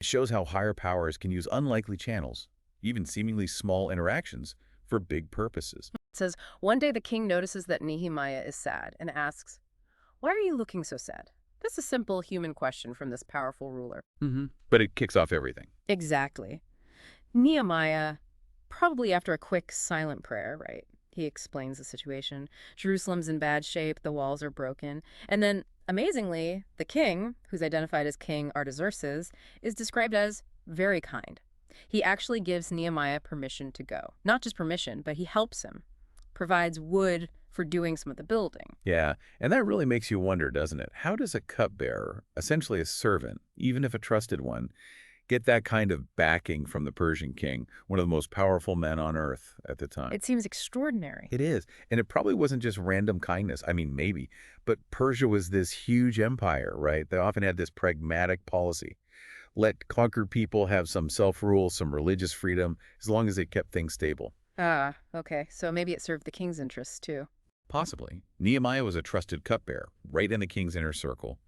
It shows how higher powers can use unlikely channels, even seemingly small interactions, for big purposes. It says, one day the king notices that Nehemiah is sad and asks, "Why are you looking so sad?" That's a simple human question from this powerful ruler. But it kicks off everything. Exactly. Nehemiah, probably after a quick silent prayer, right? He explains the situation. Jerusalem's in bad shape, the walls are broken. And then, amazingly, the king, who's identified as King Artaxerxes, is described as very kind. He actually gives Nehemiah permission to go. Not just permission, but he helps him, provides wood for doing some of the building. Yeah, and that really makes you wonder, doesn't it? How does a cupbearer, essentially a servant, even if a trusted one, get that kind of backing from the Persian king, one of the most powerful men on earth at the time? It seems extraordinary. It is. And it probably wasn't just random kindness. I mean, maybe. But Persia was this huge empire, right? They often had this pragmatic policy. Let conquered people have some self-rule, some religious freedom, as long as they kept things stable. Ah, okay. So maybe it served the king's interests too. Possibly. Nehemiah was a trusted cupbearer, right in the king's inner circle.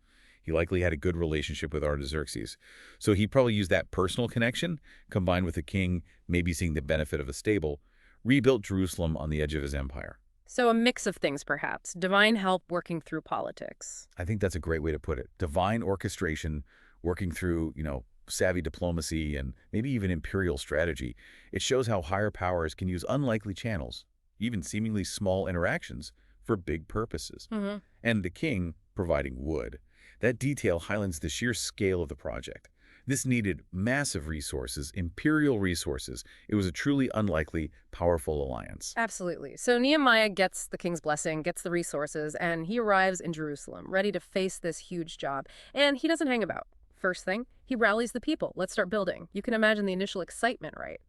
He likely had a good relationship with Artaxerxes. So he probably used that personal connection, combined with the king maybe seeing the benefit of a stable, rebuilt Jerusalem on the edge of his empire. So a mix of things, perhaps. Divine help working through politics. I think that's a great way to put it. Divine orchestration, working through, savvy diplomacy and maybe even imperial strategy. It shows how higher powers can use unlikely channels, even seemingly small interactions, for big purposes. And the king providing wood. That detail highlights the sheer scale of the project. This needed massive resources, imperial resources. It was a truly unlikely, powerful alliance. Absolutely. So Nehemiah gets the king's blessing, gets the resources, and he arrives in Jerusalem, ready to face this huge job. And he doesn't hang about. First thing, he rallies the people. Let's start building. You can imagine the initial excitement, right?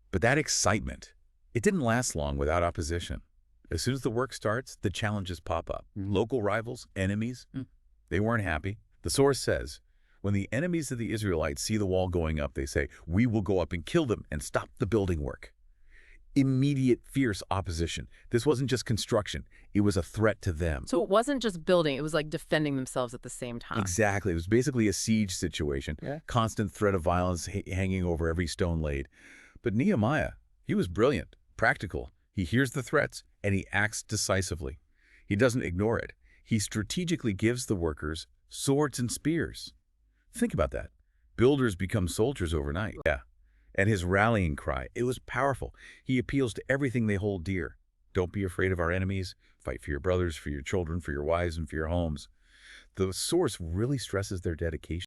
But that excitement, it didn't last long without opposition. As soon as the work starts, the challenges pop up. Local rivals, enemies, they weren't happy. The source says, when the enemies of the Israelites see the wall going up, they say, "We will go up and kill them and stop the building work." Immediate, fierce opposition. This wasn't just construction. It was a threat to them. So it wasn't just building, it was like defending themselves at the same time. Exactly. It was basically a siege situation. Yeah. Constant threat of violence hanging over every stone laid. But Nehemiah, he was brilliant, practical. He hears the threats, and he acts decisively. He doesn't ignore it. He strategically gives the workers swords and spears. Think about that. Builders become soldiers overnight. Yeah. And his rallying cry, it was powerful. He appeals to everything they hold dear. Don't be afraid of our enemies. Fight for your brothers, for your children, for your wives, and for your homes. The source really stresses their dedication.